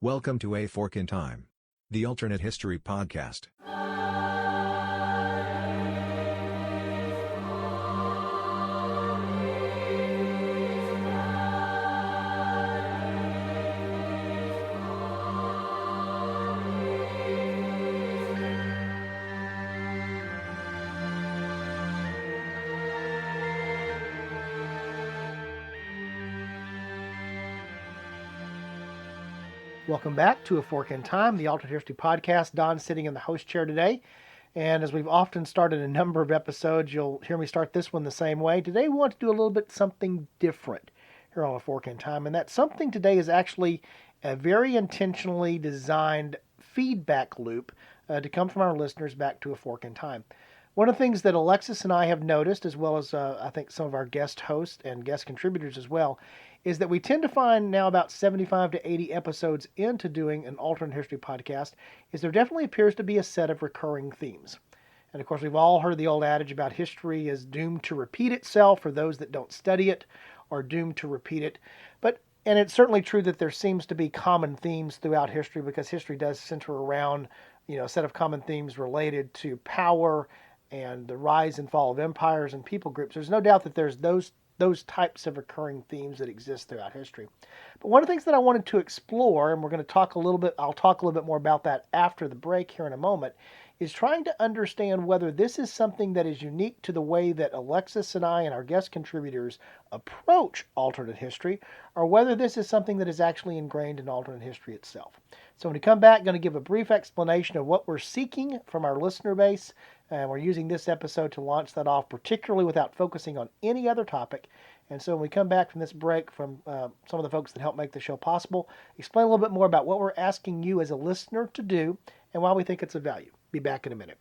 Welcome to A Fork in Time, the alternate history podcast. Welcome back to A Fork in Time, the alternate history podcast. Don's sitting in the host chair today. And as we've often started a number of episodes, you'll hear me start this one the same way. Today we want to do a little bit something different here on A Fork in Time. And that something today is actually a very intentionally designed feedback loop to come from our listeners back to A Fork in Time. One of the things that Alexis and I have noticed, as well as I think some of our guest hosts and guest contributors as well, is that we tend to find now about 75 to 80 episodes into doing an alternate history podcast, is there definitely appears to be a set of recurring themes. And of course, we've all heard the old adage about history is doomed to repeat itself, or those that don't study it are doomed to repeat it. And it's certainly true that there seems to be common themes throughout history, because history does center around, a set of common themes related to power and the rise and fall of empires and people groups. There's no doubt that there's those types of recurring themes that exist throughout history. But one of the things that I wanted to explore, and I'll talk a little bit more about that after the break here in a moment, is trying to understand whether this is something that is unique to the way that Alexis and I and our guest contributors approach alternate history, or whether this is something that is actually ingrained in alternate history itself. So when we come back, I'm going to give a brief explanation of what we're seeking from our listener base, and we're using this episode to launch that off, particularly without focusing on any other topic. And so when we come back from this break from some of the folks that help make the show possible, explain a little bit more about what we're asking you as a listener to do and why we think it's of value. Be back in a minute.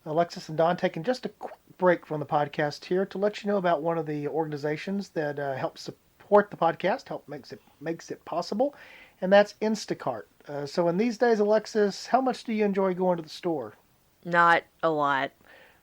Alexis and Don taking just a quick break from the podcast here to let you know about one of the organizations that helps support the podcast, makes it possible, and that's Instacart. So in these days, Alexis, how much do you enjoy going to the store? Not a lot.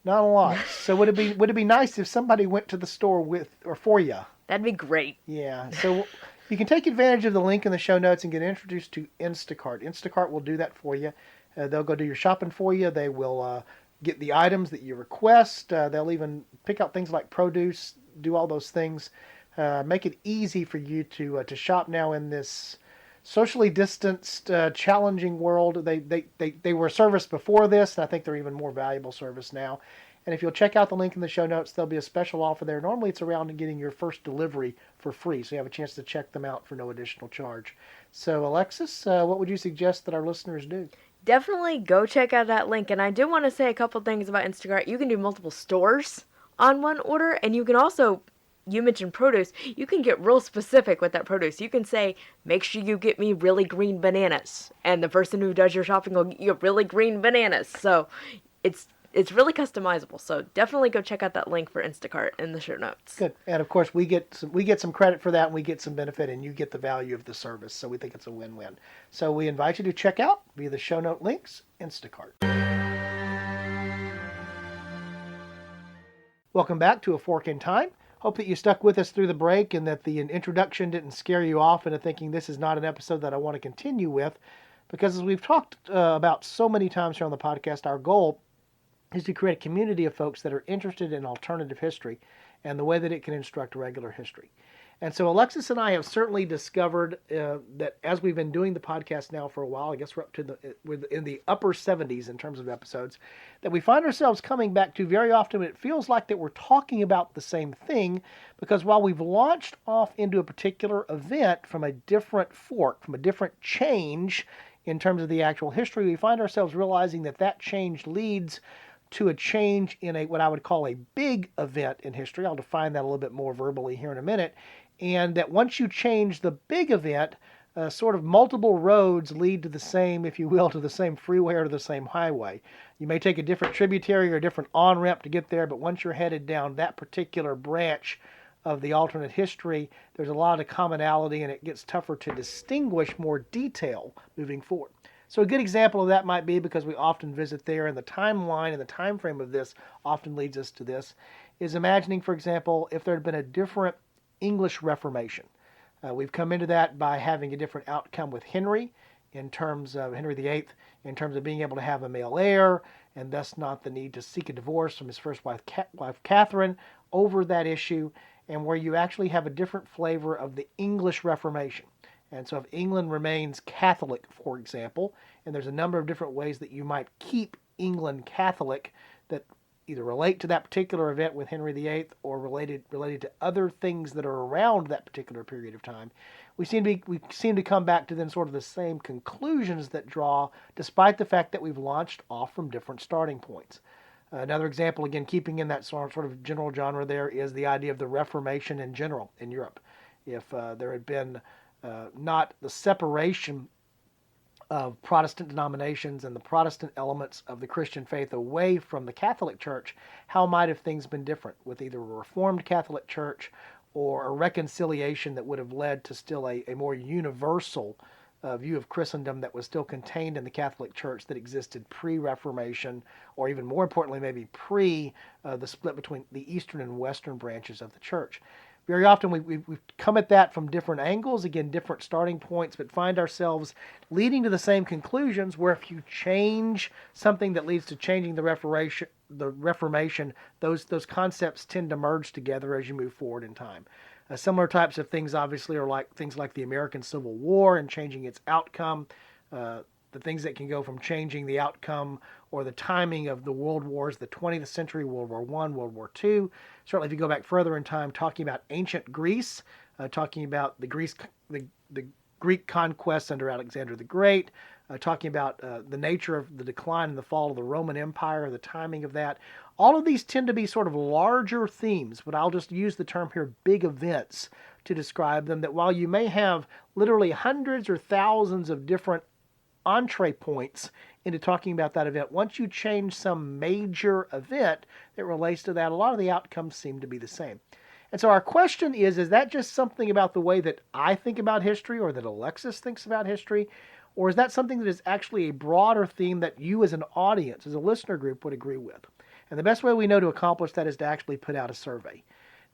Not a lot. So would it be nice if somebody went to the store with or for you? That'd be great. Yeah. So you can take advantage of the link in the show notes and get introduced to Instacart. Instacart will do that for you. They'll go do your shopping for you. They will get the items that you request. They'll even pick out things like produce, do all those things. Make it easy for you to shop now in this socially distanced, challenging world. They were a service before this, and I think they're even more valuable service now. And if you'll check out the link in the show notes, there'll be a special offer there. Normally it's around getting your first delivery for free, so you have a chance to check them out for no additional charge. So Alexis, what would you suggest that our listeners do? Definitely go check out that link. And I do want to say a couple things about Instacart. You can do multiple stores on one order, and you can also, you mentioned produce, you can get real specific with that produce. You can say, make sure you get me really green bananas. And the person who does your shopping will get you really green bananas. So it's really customizable. So definitely go check out that link for Instacart in the show notes. Good. And of course, we get some credit for that, and we get some benefit, and you get the value of the service. So we think it's a win-win. So we invite you to check out, via the show note links, Instacart. Welcome back to A Fork in Time. Hope that you stuck with us through the break and that the introduction didn't scare you off into thinking this is not an episode that I want to continue with, because as we've talked about so many times here on the podcast, our goal is to create a community of folks that are interested in alternative history and the way that it can instruct regular history. And so Alexis and I have certainly discovered that as we've been doing the podcast now for a while, I guess we're up to we're in the upper 70s in terms of episodes, that we find ourselves coming back to very often. It feels like that we're talking about the same thing, because while we've launched off into a particular event from a different fork, from a different change in terms of the actual history, we find ourselves realizing that change leads to a change in what I would call a big event in history. I'll define that a little bit more verbally here in a minute. And that once you change the big event, sort of multiple roads lead to the same, if you will, to the same freeway or to the same highway. You may take a different tributary or a different on-ramp to get there, but once you're headed down that particular branch of the alternate history, there's a lot of commonality, and it gets tougher to distinguish more detail moving forward. So a good example of that might be, because we often visit there, and the timeline and the time frame of this often leads us to this, is imagining, for example, if there had been a different English Reformation. We've come into that by having a different outcome with Henry, in terms of Henry VIII, in terms of being able to have a male heir, and thus not the need to seek a divorce from his first wife Catherine over that issue, and where you actually have a different flavor of the English Reformation. And so if England remains Catholic, for example, and there's a number of different ways that you might keep England Catholic that either relate to that particular event with Henry VIII or related to other things that are around that particular period of time, we seem to come back to then sort of the same conclusions that draw, despite the fact that we've launched off from different starting points. Another example, again, keeping in that sort of general genre there, is the idea of the Reformation in general in Europe. If there had been not the separation of Protestant denominations and the Protestant elements of the Christian faith away from the Catholic Church, how might have things been different with either a Reformed Catholic Church or a reconciliation that would have led to still a more universal view of Christendom that was still contained in the Catholic Church that existed pre-Reformation, or even more importantly, maybe pre the split between the Eastern and Western branches of the Church. Very often we've come at that from different angles, again, different starting points, but find ourselves leading to the same conclusions, where if you change something that leads to changing the Reformation, those concepts tend to merge together as you move forward in time. Similar types of things, obviously, are like things like the American Civil War and changing its outcome, the things that can go from changing the outcome or the timing of the world wars, the 20th century, World War I, World War II. Certainly, if you go back further in time, talking about ancient Greece, talking about the Greek conquest under Alexander the Great, talking about the nature of the decline and the fall of the Roman Empire, the timing of that. All of these tend to be sort of larger themes, but I'll just use the term here, big events, to describe them, that while you may have literally hundreds or thousands of different entree points into talking about that event, once you change some major event that relates to that, a lot of the outcomes seem to be the same. And so our question is that just something about the way that I think about history, or that Alexis thinks about history? Or is that something that is actually a broader theme that you as an audience, as a listener group, would agree with? And the best way we know to accomplish that is to actually put out a survey.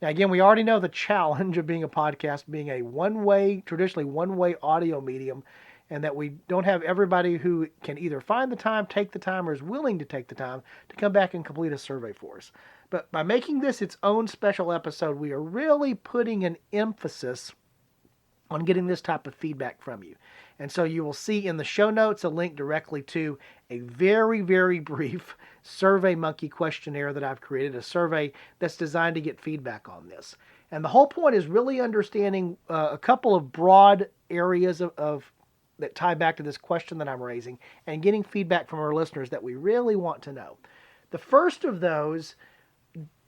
Now, again, we already know the challenge of being a podcast, being a traditionally one-way audio medium, and that we don't have everybody who can either find the time, take the time, or is willing to take the time to come back and complete a survey for us. But by making this its own special episode, we are really putting an emphasis on getting this type of feedback from you. And so you will see in the show notes a link directly to a very, very brief SurveyMonkey questionnaire that I've created, a survey that's designed to get feedback on this. And the whole point is really understanding a couple of broad areas that tie back to this question that I'm raising, and getting feedback from our listeners that we really want to know. The first of those,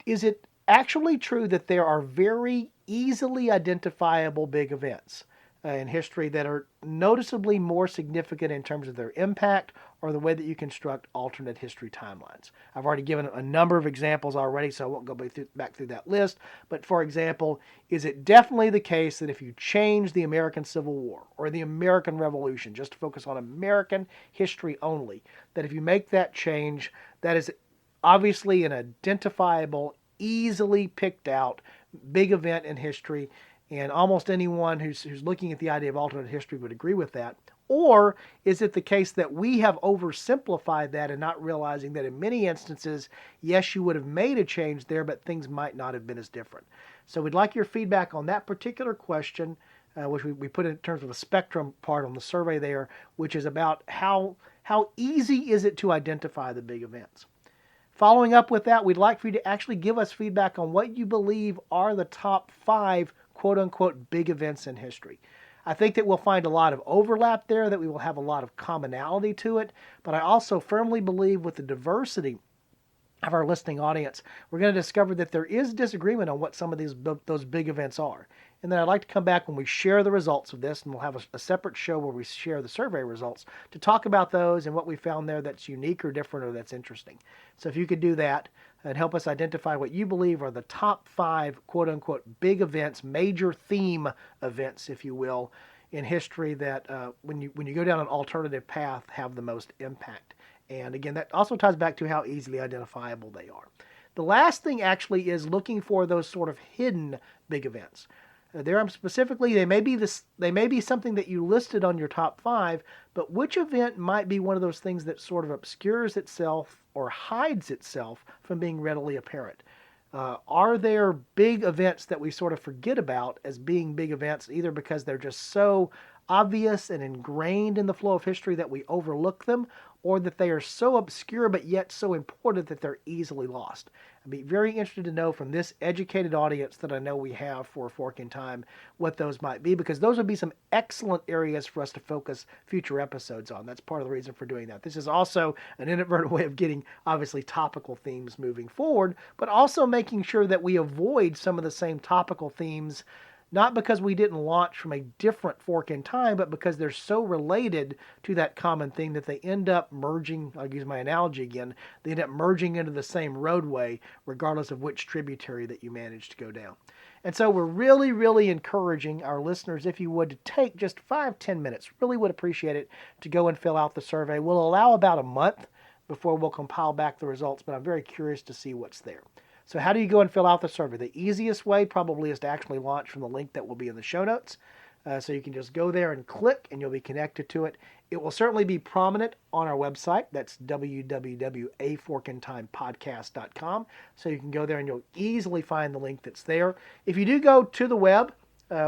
is it actually true that there are very easily identifiable big events in history that are noticeably more significant in terms of their impact or the way that you construct alternate history timelines? I've already given a number of examples already, so I won't go back through that list. But for example, is it definitely the case that if you change the American Civil War or the American Revolution, just to focus on American history only, that if you make that change, that is obviously an identifiable, easily picked out big event in history, and almost anyone who's looking at the idea of alternate history would agree with that? Or is it the case that we have oversimplified that and not realizing that in many instances, yes, you would have made a change there, but things might not have been as different? So we'd like your feedback on that particular question, which we put in terms of a spectrum part on the survey there, which is about how easy is it to identify the big events. Following up with that, we'd like for you to actually give us feedback on what you believe are the top 5 quote-unquote big events in history. I think that we'll find a lot of overlap there, that we will have a lot of commonality to it, but I also firmly believe with the diversity of our listening audience, we're going to discover that there is disagreement on what some of those big events are. And then I'd like to come back when we share the results of this, and we'll have a separate show where we share the survey results to talk about those and what we found there that's unique or different or that's interesting. So if you could do that and help us identify what you believe are the top 5 quote-unquote big events, major theme events, if you will, in history that when you go down an alternative path have the most impact. And again, that also ties back to how easily identifiable they are. The last thing actually is looking for those sort of hidden big events. There I'm specifically, they may be something that you listed on your top 5, but which event might be one of those things that sort of obscures itself or hides itself from being readily apparent? Are there big events that we sort of forget about as being big events, either because they're just so obvious and ingrained in the flow of history that we overlook them, or that they are so obscure but yet so important that they're easily lost? I'd be very interested to know from this educated audience that I know we have for A Fork in Time what those might be, because those would be some excellent areas for us to focus future episodes on. That's part of the reason for doing that. This is also an inadvertent way of getting, obviously, topical themes moving forward, but also making sure that we avoid some of the same topical themes, not because we didn't launch from a different fork in time, but because they're so related to that common theme that they end up merging. I'll use my analogy again. They end up merging into the same roadway, regardless of which tributary that you manage to go down. And so we're really, really encouraging our listeners, if you would, to take just 5-10 minutes. Really would appreciate it to go and fill out the survey. We'll allow about a month before we'll compile back the results, but I'm very curious to see what's there. So how do you go and fill out the survey? The easiest way probably is to actually launch from the link that will be in the show notes. So you can just go there and click, and you'll be connected to it. It will certainly be prominent on our website. That's www.aforkintimepodcast.com. So you can go there and you'll easily find the link that's there. If you do go to the web,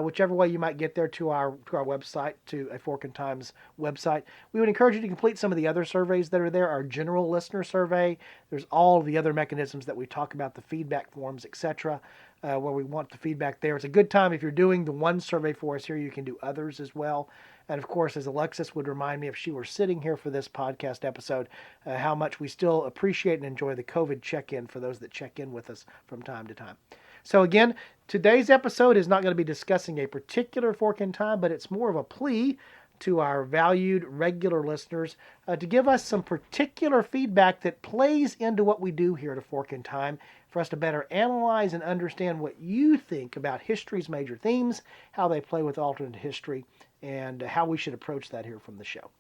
whichever way you might get there to our website, to A Fork in Time's website, we would encourage you to complete some of the other surveys that are there. Our general listener survey, there's all of the other mechanisms that we talk about, the feedback forms, etc., where we want the feedback there. It's a good time if you're doing the one survey for us here, you can do others as well. And of course, as Alexis would remind me if she were sitting here for this podcast episode, how much we still appreciate and enjoy the COVID check-in for those that check in with us from time to time. So again, today's episode is not going to be discussing a particular fork in time, but it's more of a plea to our valued regular listeners to give us some particular feedback that plays into what we do here at A Fork in Time, for us to better analyze and understand what you think about history's major themes, how they play with alternate history, and how we should approach that here from the show.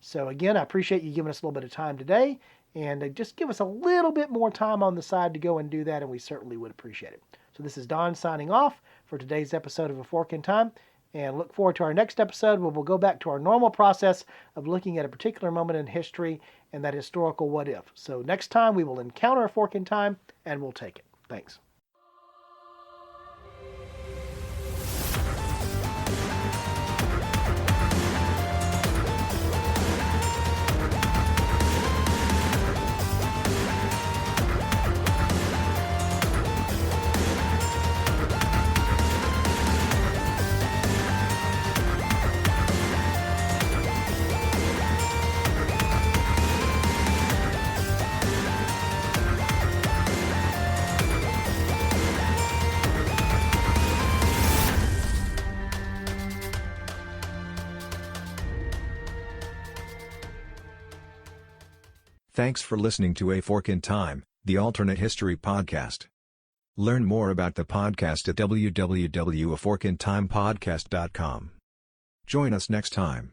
So again, I appreciate you giving us a little bit of time today, and just give us a little bit more time on the side to go and do that, and we certainly would appreciate it. So this is Don signing off for today's episode of A Fork in Time, and look forward to our next episode where we'll go back to our normal process of looking at a particular moment in history and that historical what if. So next time we will encounter A Fork in Time, and we'll take it. Thanks. Thanks for listening to A Fork in Time, the alternate history podcast. Learn more about the podcast at www.aforkintimepodcast.com. Join us next time.